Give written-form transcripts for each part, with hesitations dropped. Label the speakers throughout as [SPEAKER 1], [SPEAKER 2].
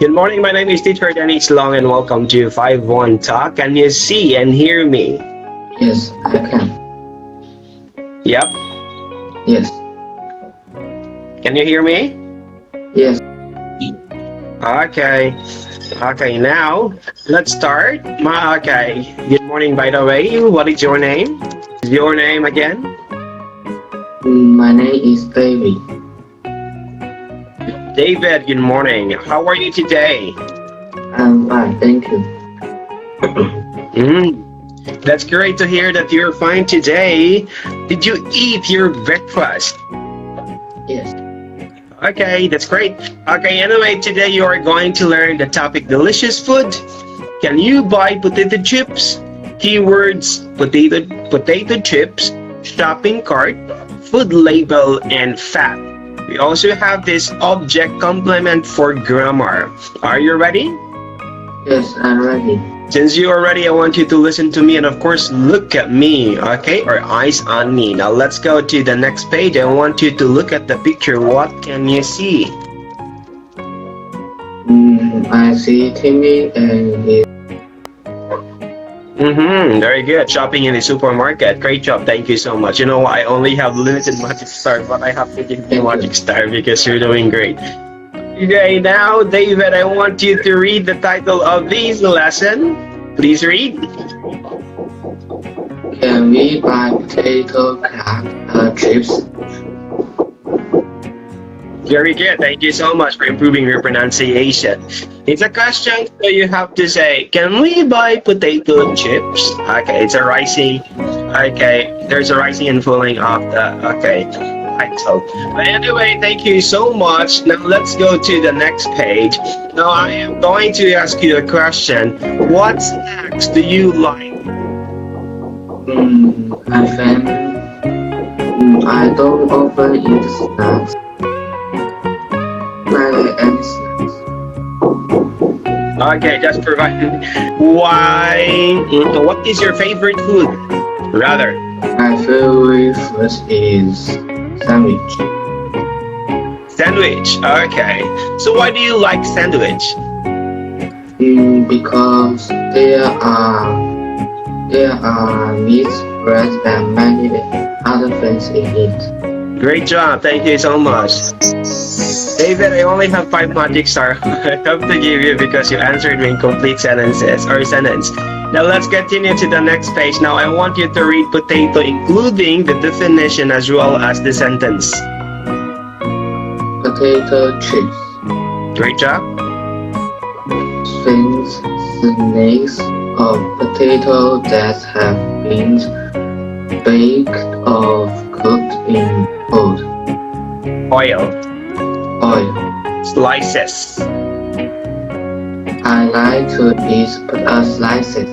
[SPEAKER 1] Good morning. My name is Teacher Dennis Long, and welcome to 5-1 Talk. Can you see and hear me?
[SPEAKER 2] Yes, I can.
[SPEAKER 1] Yep.
[SPEAKER 2] Yes,
[SPEAKER 1] Can you hear me?
[SPEAKER 2] yes.
[SPEAKER 1] Okay. Okay. Now let's start. Okay. Good morning. By the way, what is your name? Is your name again?
[SPEAKER 2] My name is David.
[SPEAKER 1] David. Good morning. How are you today?
[SPEAKER 2] I'm fine, thank you.
[SPEAKER 1] That's great to hear that you're fine today. Did you eat your breakfast?
[SPEAKER 2] Yes,
[SPEAKER 1] Okay, that's great. Okay, anyway, today you are going to learn the topic delicious food. Can you buy potato chips? Keywords potato chips, shopping cart, food label, and fat. We also have this object complement for grammar. Are you ready?
[SPEAKER 2] yes, I'm ready.
[SPEAKER 1] Since you are ready, I want you to listen to me and of course look at me, okay? Or eyes on me. Now let's go to the next page. I want you to look at the picture. What can you see?
[SPEAKER 2] I see TV and it.
[SPEAKER 1] Very good. Shopping in the supermarket. Great job. Thank you so much. You know, I only have limited magic star, but I have to give you magic star because you're doing great. Okay, now, David, I want you to read the title of this lesson. Please read.
[SPEAKER 2] Can we buy chips?
[SPEAKER 1] Very good. Thank you so much for improving your pronunciation. It's a question, so you have to say, can we buy potato chips? Okay, it's a rising. Okay, there's a rising and falling of the. Okay, title. But anyway, thank you so much. Now let's go to the next page. Now I am going to ask you a question. What snacks do you like?
[SPEAKER 2] I think I don't often eat snacks. I like any snacks.
[SPEAKER 1] Okay, just provide. Why? What is your favorite food? Rather.
[SPEAKER 2] My favorite food is sandwich.
[SPEAKER 1] Sandwich. Okay. So why do you like sandwich?
[SPEAKER 2] Because there are meat, bread, and many other things in it.
[SPEAKER 1] Great job. Thank you so much. David, I only have 5 magic star. I have to give you because you answered me in complete sentences or sentence. Now let's continue to the next page. Now I want you to read potato including the definition as well as the sentence.
[SPEAKER 2] Potato chips.
[SPEAKER 1] Great job.
[SPEAKER 2] Thin snakes of potato that have been baked or cooked in food.
[SPEAKER 1] Oil. Slices.
[SPEAKER 2] I like to eat slices.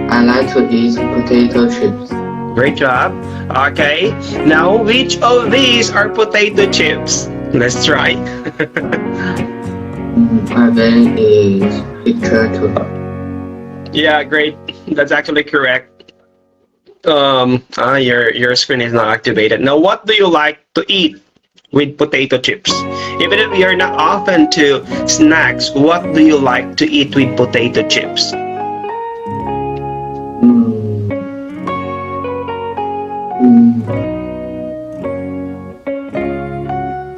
[SPEAKER 2] I like to eat potato chips.
[SPEAKER 1] Great job. Okay. Now which of these are potato chips? Let's try.
[SPEAKER 2] My name is picture 2.
[SPEAKER 1] Yeah, great. That's actually correct. Your screen is not activated. Now, what do you like to eat with potato chips? Even if you're not often to snacks, what do you like to eat with potato chips?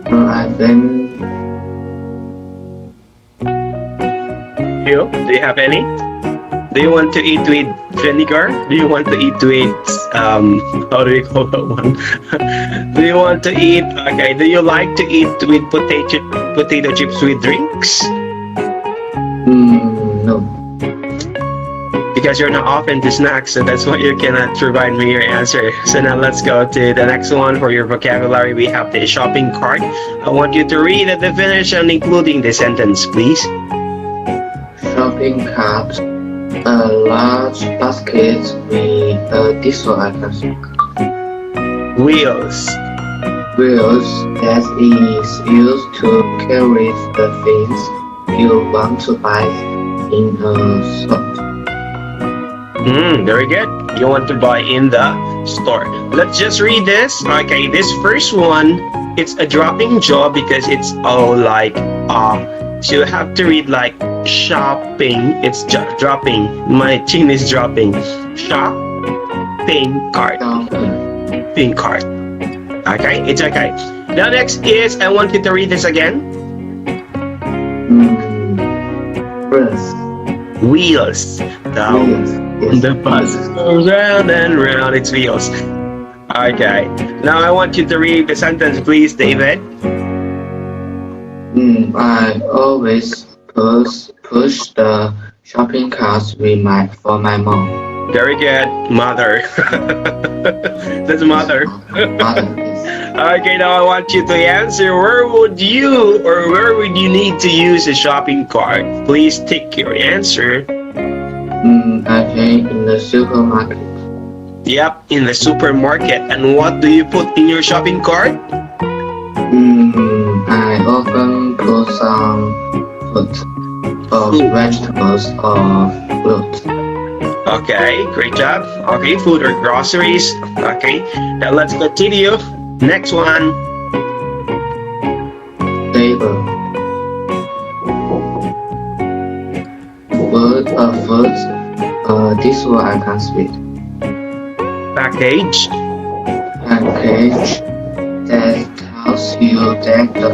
[SPEAKER 2] I think.
[SPEAKER 1] Do you have any? Do you want to eat with vinegar? Do you want to eat with how do we call that one? Do you want to eat? Okay. Do you like to eat with potato chips with drinks?
[SPEAKER 2] No.
[SPEAKER 1] Because you're not often to snacks, so that's why you cannot provide me your answer. So now let's go to the next one for your vocabulary. We have the shopping cart. I want you to read the definition including the sentence, please.
[SPEAKER 2] Shopping cart. A large basket with additional items.
[SPEAKER 1] Wheels.
[SPEAKER 2] That is used to carry the things you want to buy in a shop.
[SPEAKER 1] Very good. You want to buy in the store. Let's just read this. Okay, this first one, it's a dropping jaw because it's all like so you have to read like shopping. It's dropping. My chin is dropping. Shopping cart. Shopping cart. Okay, it's okay. Now next is I want you to read this again.
[SPEAKER 2] Bus.
[SPEAKER 1] Wheels. The bus goes round and round its wheels. Okay. Now I want you to read the sentence, please, David.
[SPEAKER 2] I always push the shopping carts for my mom.
[SPEAKER 1] Very good, mother. That's mother.
[SPEAKER 2] Mother, yes.
[SPEAKER 1] Okay, now I want you to answer. Where would you need to use a shopping cart? Please tick your answer.
[SPEAKER 2] I think in the supermarket.
[SPEAKER 1] Yep, in the supermarket. And what do you put in your shopping cart?
[SPEAKER 2] I often put some fruit or vegetables or fruit.
[SPEAKER 1] Okay, great job. Okay, food or groceries. Okay, now let's continue. Next one.
[SPEAKER 2] Table. Food. This one I can't speak.
[SPEAKER 1] Package.
[SPEAKER 2] Package that tells you that the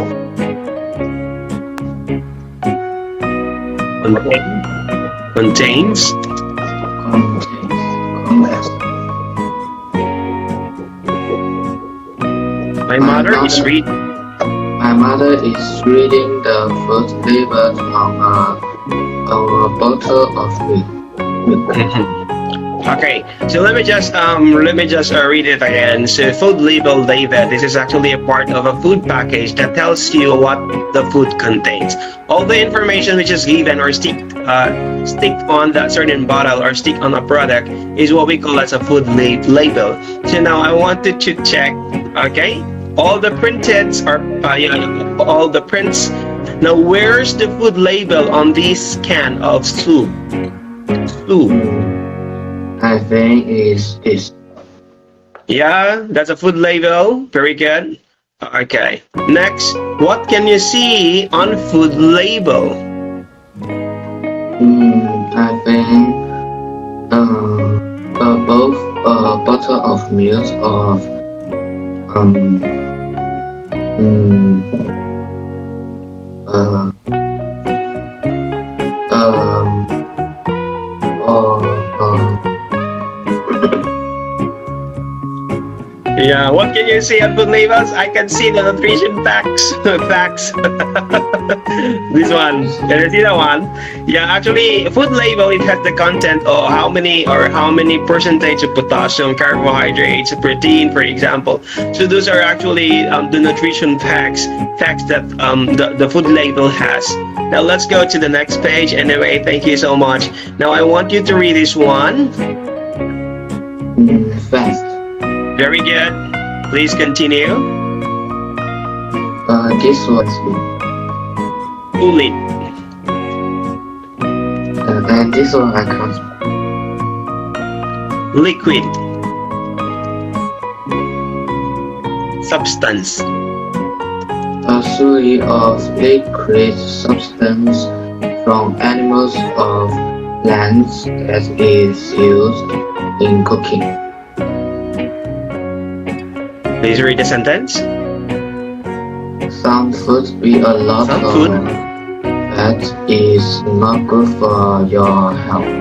[SPEAKER 1] Contains.
[SPEAKER 2] context.
[SPEAKER 1] My mother is reading.
[SPEAKER 2] My mother is reading the food labels on a bottle of milk.
[SPEAKER 1] Okay, so let me just read it again. So food label, David. This is actually a part of a food package that tells you what the food contains. All the information which is given or stick on that certain bottle or stick on a product is what we call as a food label. So now I wanted to check. Okay, all the printed are all the prints. Now where's the food label on this can of soup?
[SPEAKER 2] I think is this.
[SPEAKER 1] Yeah, that's a food label. Very good. Okay. Next, what can you see on food label?
[SPEAKER 2] I think both a bottle of milk or
[SPEAKER 1] Yeah, what can you see on food labels? I can see the nutrition facts. This one. Can you see that one? Yeah, actually, food label, it has the content of how many percentage of potassium, carbohydrates, protein, for example. So those are actually the nutrition facts that the food label has. Now let's go to the next page. Anyway, thank you so much. Now I want you to read this one.
[SPEAKER 2] Fast.
[SPEAKER 1] Very good. Please continue.
[SPEAKER 2] This was
[SPEAKER 1] Cool it.
[SPEAKER 2] and this one I can't.
[SPEAKER 1] Liquid. Substance.
[SPEAKER 2] A series of liquid substance from animals or plants that is used in cooking.
[SPEAKER 1] Please read the sentence.
[SPEAKER 2] Some food with a lot
[SPEAKER 1] Some
[SPEAKER 2] of
[SPEAKER 1] food.
[SPEAKER 2] fat is not good for your health.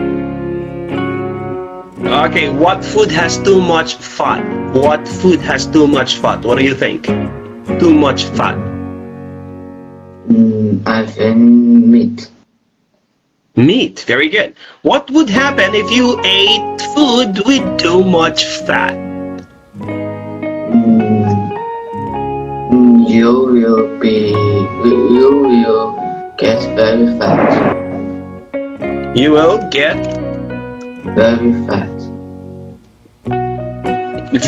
[SPEAKER 1] Okay, what food has too much fat? What food has too much fat? What do you think? Too much fat.
[SPEAKER 2] I think meat.
[SPEAKER 1] Meat. Very good. What would happen if you ate food with too much fat?
[SPEAKER 2] You will get very fat.
[SPEAKER 1] You will get
[SPEAKER 2] Very fat.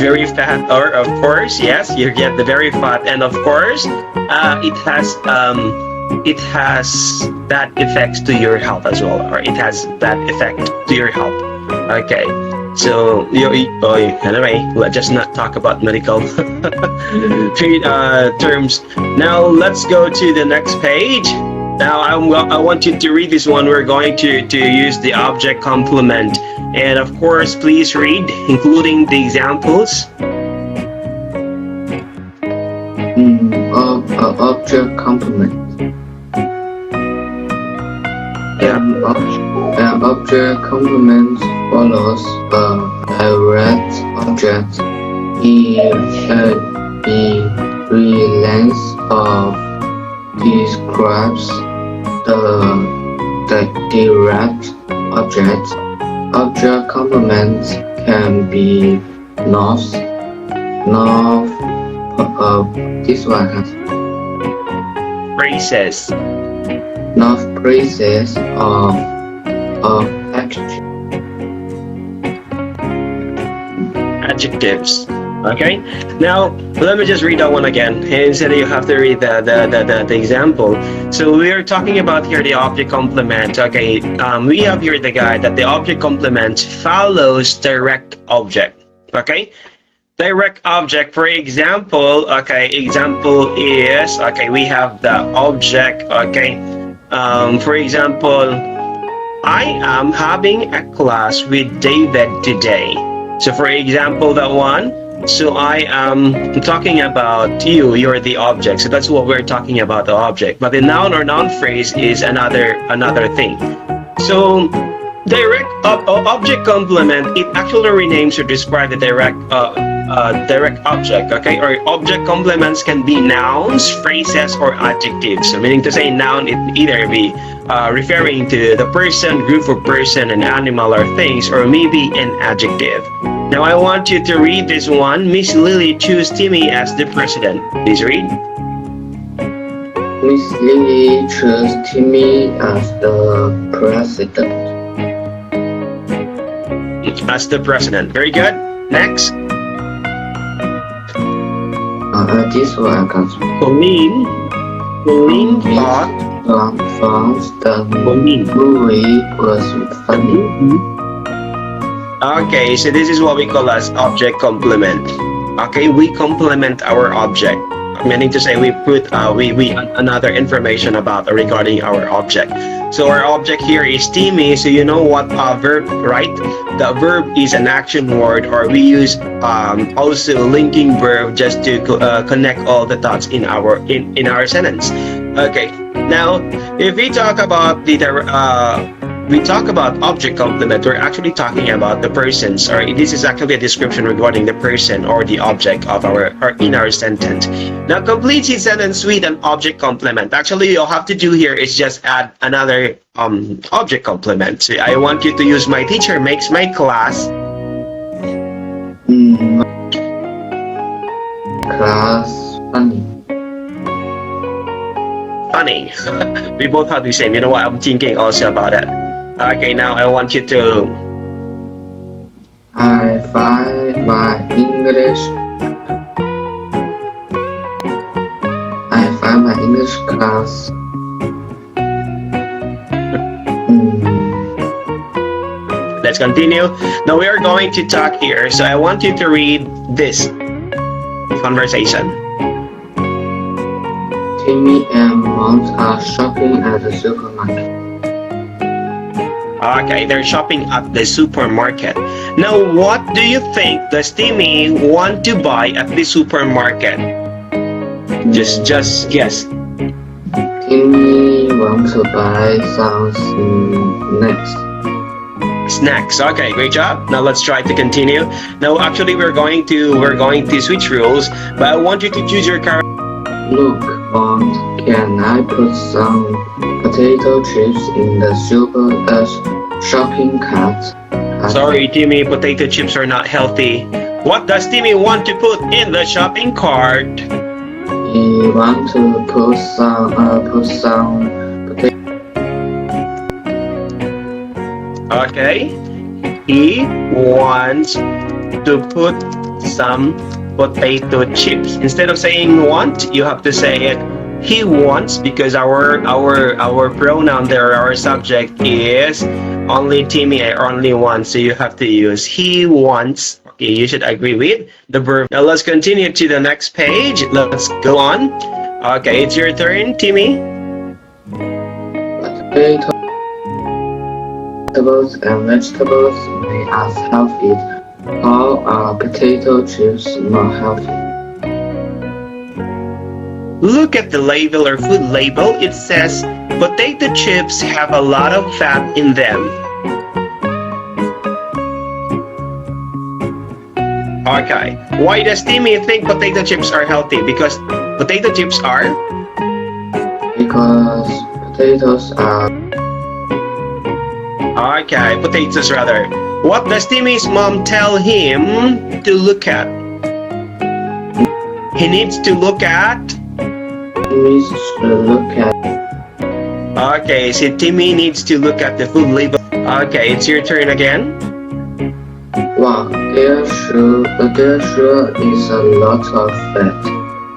[SPEAKER 1] very fat, or of course, yes, you get the very fat, and of course, it has bad effects to your health as well, or it has bad effect to your health. Okay. So anyway, let's just not talk about medical terms. Now let's go to the next page. Now I want you to read this one. We're going to use the object complement, and of course, please read, including the examples.
[SPEAKER 2] Object complement.
[SPEAKER 1] Yeah.
[SPEAKER 2] An object complement follows a direct object in length of describes the direct object. Object complements can be this one has
[SPEAKER 1] Phrases.
[SPEAKER 2] phrases of
[SPEAKER 1] Adjectives. Okay. Now let me just read that one again. Instead, you have to read the example. So we are talking about here the object complement. Okay. We have here the guide that the object complement follows direct object. Okay. Direct object, for example, okay, example is, okay, we have the object, okay, for example, I am having a class with David today. So for example, that one, so I am talking about you, you're the object. So that's what we're talking about, the object. But the noun or noun phrase is another thing. So direct object complement, it actually renames or describes the direct object, okay? Or object complements can be nouns, phrases, or adjectives. So meaning to say noun, it either be referring to the person, group of person, an animal, or things, or maybe an adjective. Now I want you to read this one. Miss Lily chose Timmy as the president. Please read.
[SPEAKER 2] Miss Lily chose Timmy as the president.
[SPEAKER 1] As the president. Very good. Next.
[SPEAKER 2] This one I got.
[SPEAKER 1] Colleen thought
[SPEAKER 2] the movie was funny.
[SPEAKER 1] Okay, so this is what we call as object complement. Okay, we complement our object, meaning to say we put we another information about regarding our object. So our object here is Timmy. So you know what verb, right? The verb is an action word, or we use also linking verb just to connect all the thoughts in our sentence. Okay. Now, if we talk about object complement, we're actually talking about the persons, or this is actually a description regarding the person or the object of in our sentence. Now, complete the sentence with an object complement. Actually, all you have to do here is just add another object complement. So I want you to use my teacher makes my class.
[SPEAKER 2] Class funny.
[SPEAKER 1] Funny. We both have the same. You know what? I'm thinking also about it. Okay, now I want you to.
[SPEAKER 2] I find my English class.
[SPEAKER 1] Let's continue. Now we are going to talk here. So I want you to read this conversation.
[SPEAKER 2] Timmy and Mom are shopping at the supermarket.
[SPEAKER 1] Okay, they're shopping at the supermarket. Now, what do you think does Timmy want to buy at the supermarket? Just guess.
[SPEAKER 2] Timmy wants to buy some snacks.
[SPEAKER 1] Snacks. Okay, great job. Now let's try to continue. Now, actually, we're going to switch rules, but I want you to choose your character.
[SPEAKER 2] Look, Mom, can I put some potato chips in the shopping cart?
[SPEAKER 1] Sorry, Timmy, potato chips are not healthy. What does Timmy want to put in the shopping cart?
[SPEAKER 2] He wants to put some potato.
[SPEAKER 1] Okay. He wants to put some potato chips. Instead of saying want, you have to say it he wants, because our pronoun there, our subject is Only Timmy only wants, so you have to use he wants. Okay, you should agree with the verb. Now let's continue to the next page. Let's go on. Okay, it's your turn, Timmy.
[SPEAKER 2] Potatoes and vegetables make us healthy. How are potato chips not healthy?
[SPEAKER 1] Look at the label or food label. It says potato chips have a lot of fat in them. Okay, why does Timmy think potato chips are healthy? Because potato chips are?
[SPEAKER 2] Because potatoes are
[SPEAKER 1] Okay, potatoes rather. What does Timmy's mom tell him to look at? He needs to look at?
[SPEAKER 2] needs to look at.
[SPEAKER 1] Okay, so Timmy needs to look at the food label. Okay, it's your turn again.
[SPEAKER 2] Wow, there sure is a lot of fat.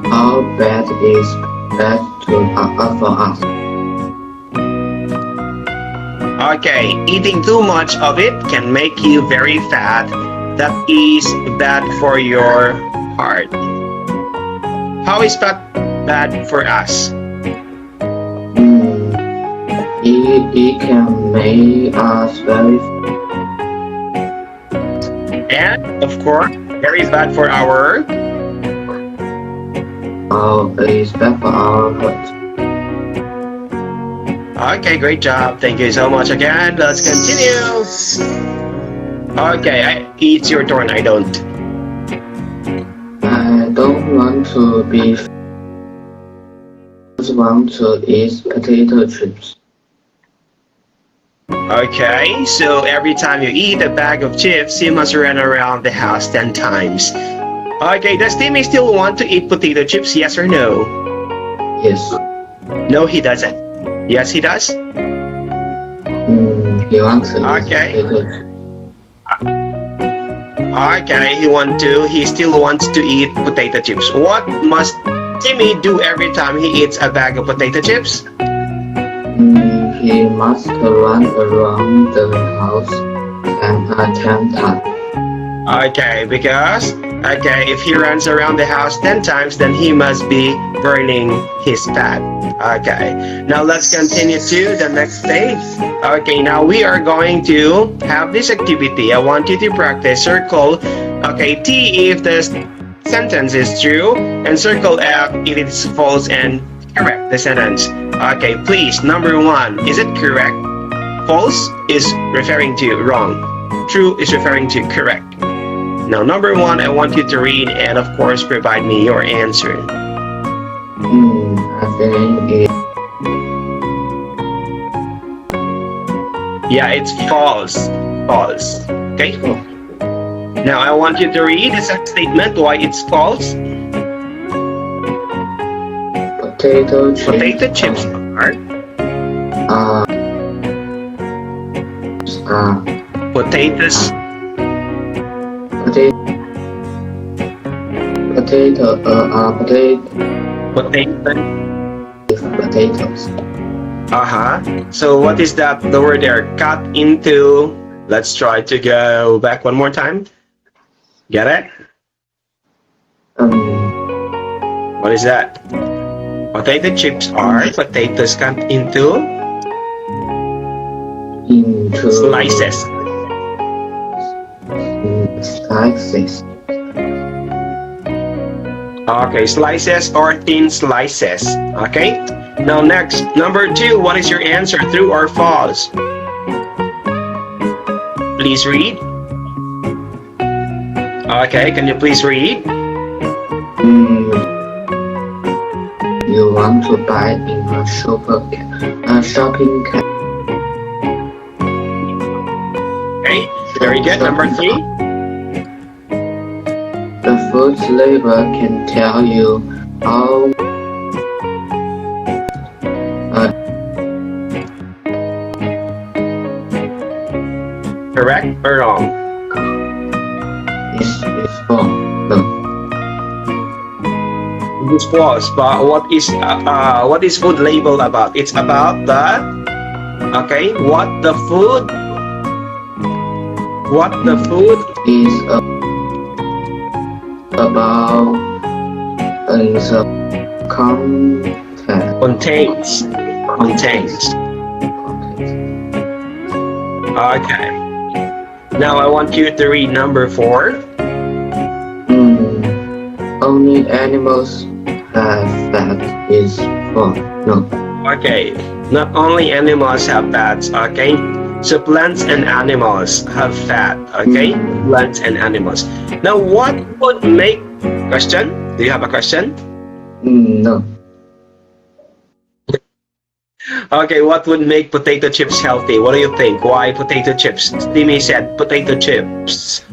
[SPEAKER 2] How bad is that for us?
[SPEAKER 1] Okay, eating too much of it can make you very fat. That is bad for your heart. How is fat bad for us?
[SPEAKER 2] It can make us very
[SPEAKER 1] And, of course, very bad for our...
[SPEAKER 2] it's bad for our heart.
[SPEAKER 1] Okay, great job. Thank you so much again. Let's continue. Okay, it's your turn. I don't.
[SPEAKER 2] I don't want to be fat. I just want to eat potato chips.
[SPEAKER 1] Okay, so every time you eat a bag of chips, you must run around the house 10 times. Okay, does Timmy still want to eat potato chips? Yes or no?
[SPEAKER 2] Yes.
[SPEAKER 1] No, he doesn't. Yes, he does?
[SPEAKER 2] He wants to eat
[SPEAKER 1] Okay.
[SPEAKER 2] potato chips.
[SPEAKER 1] Okay, he still wants to eat potato chips. What must Timmy do every time he eats a bag of potato chips?
[SPEAKER 2] He must run around the house 10 times.
[SPEAKER 1] Okay, because if he runs around the house 10 times, then he must be burning his fat. Okay, now let's continue to the next page. Okay, now we are going to have this activity. I want you to practice circle, okay, T if the sentence is true, and circle F if it's false and correct the sentence. Okay, please, number 1, is it correct? False is referring to wrong. True is referring to correct. Now, number 1, I want you to read and, of course, provide me your answer.
[SPEAKER 2] I think it
[SPEAKER 1] Yeah, it's false. False. Okay? Now, I want you to read the second statement, why it's false.
[SPEAKER 2] potato chips.
[SPEAKER 1] Potato chips are potatoes.
[SPEAKER 2] Potatoes.
[SPEAKER 1] So what is that? The word there, cut into. Let's try to go back one more time. Get it? What is that? Potato chips are potatoes cut into slices.
[SPEAKER 2] Slices.
[SPEAKER 1] Okay, slices or thin slices. Okay. Now next, number 2, what is your answer? True or false? Please read. Okay, can you please read?
[SPEAKER 2] You want to buy in a shopping cart.
[SPEAKER 1] Okay, very good. Number 3.
[SPEAKER 2] The food label can tell you how
[SPEAKER 1] Correct or wrong?
[SPEAKER 2] it's wrong. No.
[SPEAKER 1] It's false. But what is food label about? It's about the what the food What the food
[SPEAKER 2] is about is a content.
[SPEAKER 1] contains? Contains. Okay. Now I want you to read number 4.
[SPEAKER 2] Only animals have fat is for no.
[SPEAKER 1] Okay. Not only animals have fats, okay? So plants and animals have fat, okay? Plants and animals. Now what would make question? Do you have a question?
[SPEAKER 2] No.
[SPEAKER 1] Okay, what would make potato chips healthy? What do you think? Why potato chips? Timmy said potato chips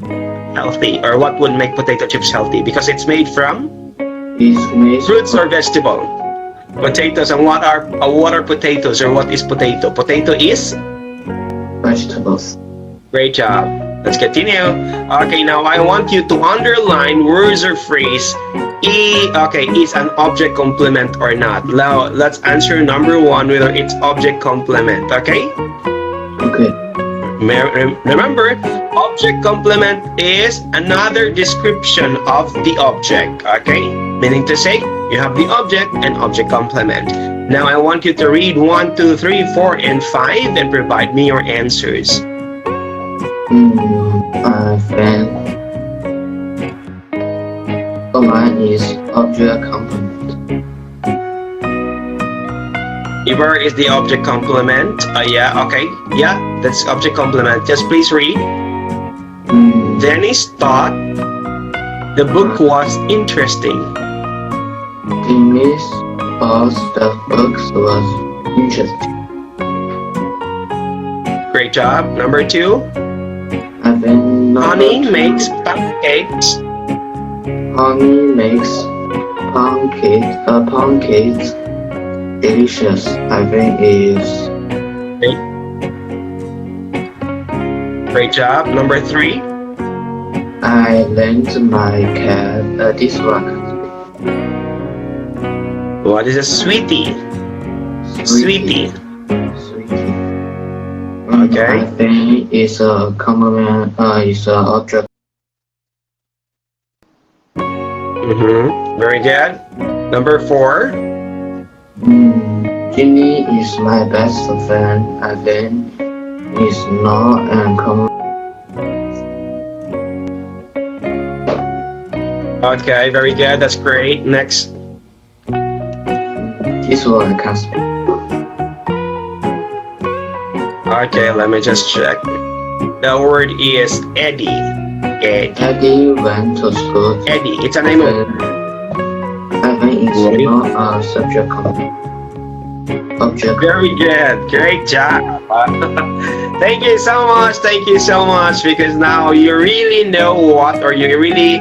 [SPEAKER 1] healthy. Or what would make potato chips healthy? Because it's made from
[SPEAKER 2] It's made
[SPEAKER 1] fruits or vegetable. Potatoes. And what are potatoes, or what is potato? Potato is
[SPEAKER 2] vegetables.
[SPEAKER 1] great job. Let's continue. Okay, now I want you to underline words or phrase. Is an object complement or not? Now let's answer number 1 whether it's object complement. Okay.
[SPEAKER 2] Okay.
[SPEAKER 1] Remember, object complement is another description of the object. Okay, meaning to say you have the object and object complement. Now I want you to read 1, 2, 3, 4, and 5 and provide me your answers.
[SPEAKER 2] I think mine is object complement.
[SPEAKER 1] Where is the object complement? Yeah, okay. Yeah, that's object complement. Just please read. Dennis thought the book was interesting.
[SPEAKER 2] Dennis thought the book was interesting.
[SPEAKER 1] Great job. Number 2.
[SPEAKER 2] I think
[SPEAKER 1] Honey makes pancakes.
[SPEAKER 2] Honey makes pancakes delicious. I think is
[SPEAKER 1] Great job. Number 3.
[SPEAKER 2] I lent my cat a dishwasher.
[SPEAKER 1] What is a sweetie? Sweetie. Okay.
[SPEAKER 2] I think it's a complement. It's a object.
[SPEAKER 1] Very good. Number 4.
[SPEAKER 2] Ginny is my best friend. I think it's not uncommon.
[SPEAKER 1] Okay, very good. That's great. Next.
[SPEAKER 2] This one I can't speak.
[SPEAKER 1] Okay, let me just check. The word is Eddie.
[SPEAKER 2] Eddie went to school.
[SPEAKER 1] Eddie. It's a name of.
[SPEAKER 2] I think it's not a subject object.
[SPEAKER 1] Very good. Great job. Thank you so much. Thank you so much, because now you really know what, or you really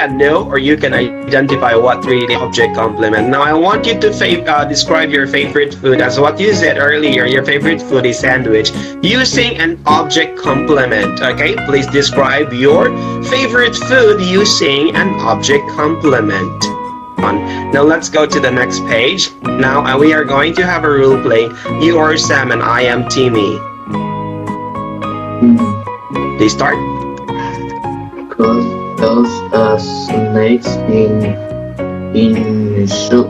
[SPEAKER 1] know, or you can identify what really object complement. Now I want you to describe your favorite food. As what you said earlier, your favorite food is sandwich, using an object complement. Okay, please describe your favorite food using an object complement. Now let's go to the next page. Now we are going to have a role play. You are Sam and I am Timmy. Please start.
[SPEAKER 2] Those snakes in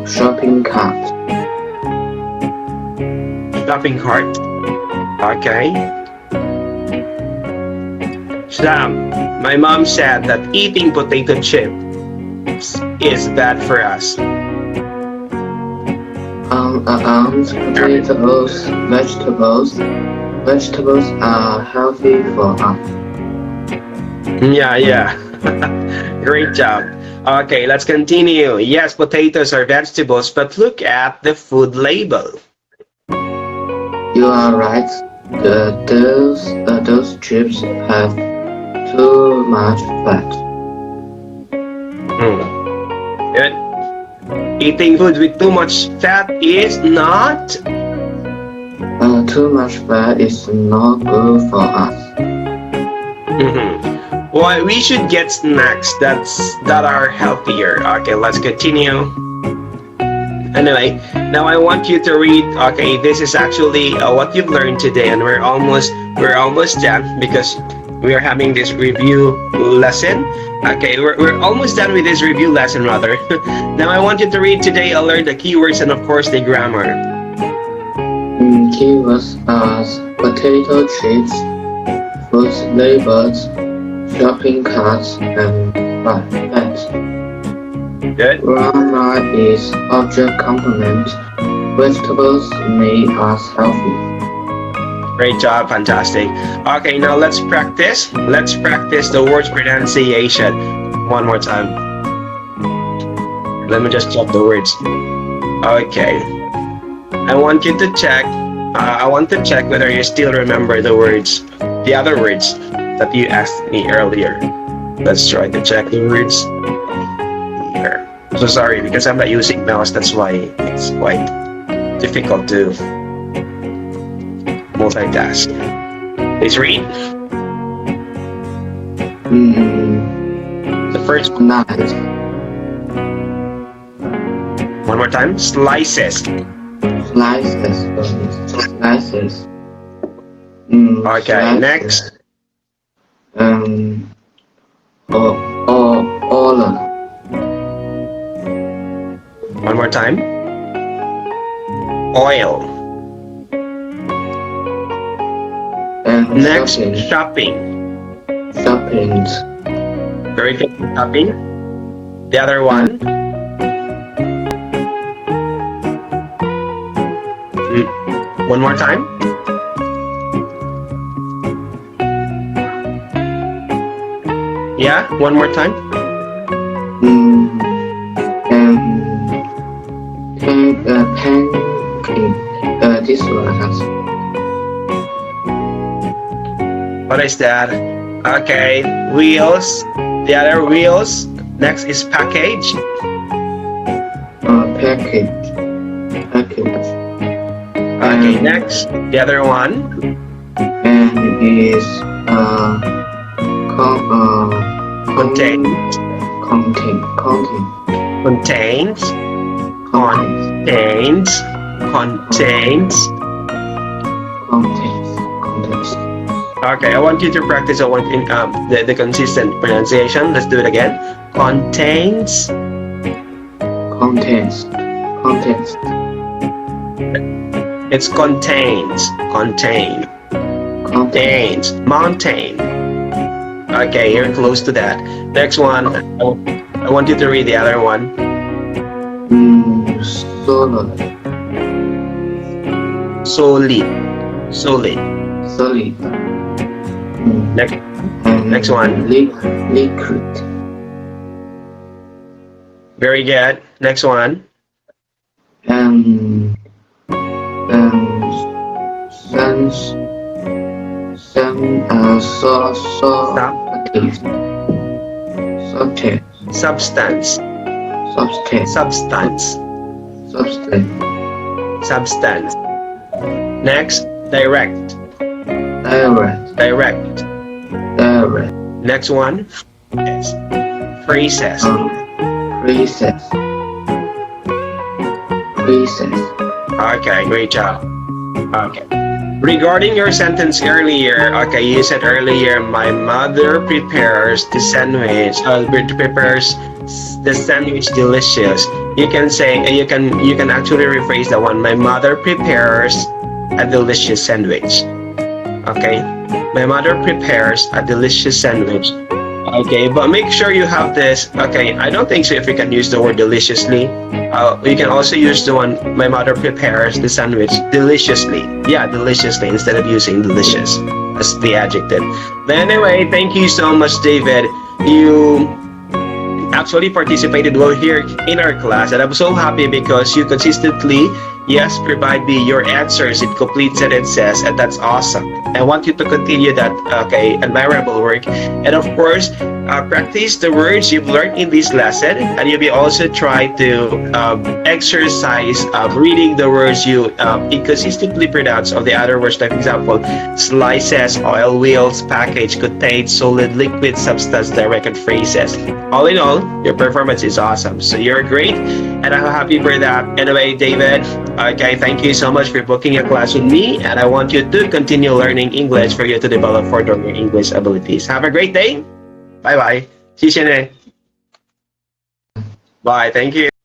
[SPEAKER 2] shopping cart.
[SPEAKER 1] Shopping cart. Okay. Sam, my mom said that eating potato chips is bad for us.
[SPEAKER 2] Vegetables are healthy for us.
[SPEAKER 1] Yeah. Great job. Okay, let's continue. Yes, potatoes are vegetables, but look at the food label.
[SPEAKER 2] You are right. Those chips have too much fat.
[SPEAKER 1] Good. Eating food with too much fat is not.
[SPEAKER 2] Too much fat is not good for us.
[SPEAKER 1] Well, we should get snacks that are healthier. Okay, let's continue. Anyway, now I want you to read. Okay, this is actually what you've learned today, and we're almost done because we are having this review lesson. Okay, we're almost done with this review lesson rather. Now I want you to read today. I'll learn the keywords and of course the grammar.
[SPEAKER 2] Keywords are potato chips, food labels, shopping carts, and bags.
[SPEAKER 1] Good.
[SPEAKER 2] Grammar is object complement. Vegetables make us healthy.
[SPEAKER 1] Great job, fantastic. Okay, now let's practice. Let's practice the words pronunciation one more time. Let me just check the words. Okay. I want you to check. I want to check whether you still remember the words, the other words that you asked me earlier. Let's try to check the words here. So sorry because I'm not using mouse. That's why it's quite difficult to multitask. Please read. The first one.
[SPEAKER 2] Nice.
[SPEAKER 1] One more time. Slices.
[SPEAKER 2] Slices.
[SPEAKER 1] Okay,
[SPEAKER 2] Slices.
[SPEAKER 1] next.
[SPEAKER 2] Oil.
[SPEAKER 1] One more time. Oil.
[SPEAKER 2] And
[SPEAKER 1] Next, shopping.
[SPEAKER 2] Shopping.
[SPEAKER 1] Very good. Shopping. The other one. One more time. Yeah, one more time.
[SPEAKER 2] Pancake. This one.
[SPEAKER 1] What is that? Okay, wheels. The other wheels. Next is package.
[SPEAKER 2] Package.
[SPEAKER 1] Okay, next. The other one.
[SPEAKER 2] And is
[SPEAKER 1] Contains. Contains. Okay, I want you to practice the consistent pronunciation. Let's do it again. Contains. It's contains. Contains. Mountain. Okay, you're close to that. Next one. I want you to read the other one. Solid. Next one.
[SPEAKER 2] Liquid.
[SPEAKER 1] Very good. Next one. Substance. Next, direct. Next one. Yes. Phrases. Okay, great job. Okay. Regarding your sentence earlier, okay, you said earlier, my mother prepares the sandwich. Prepares the sandwich delicious. You can say you can actually rephrase that one. My mother prepares a delicious sandwich. Okay, my mother prepares a delicious sandwich. Okay, but make sure you have this. Okay, I don't think so if you can use the word deliciously. You can also use the one, my mother prepares the sandwich deliciously. Yeah, deliciously instead of using delicious as the adjective. But anyway, thank you so much, David. You actually participated well here in our class, and I'm so happy because you consistently, yes, provide me your answers. It completes and it says, and that's awesome. I want you to continue that, okay, admirable work. And of course, practice the words you've learned in this lesson, and you'll be also try to exercise reading the words you inconsistently pronounce of the other words. Like example, slices, oil wheels, package, contains, solid, liquid, substance, direct, and phrases. All in all, your performance is awesome. So you're great, and I'm happy for that. Anyway, David, okay, thank you so much for booking a class with me, and I want you to continue learning English for you to develop further your English abilities. Have a great day. Bye bye. 谢谢呢. Bye. Thank you.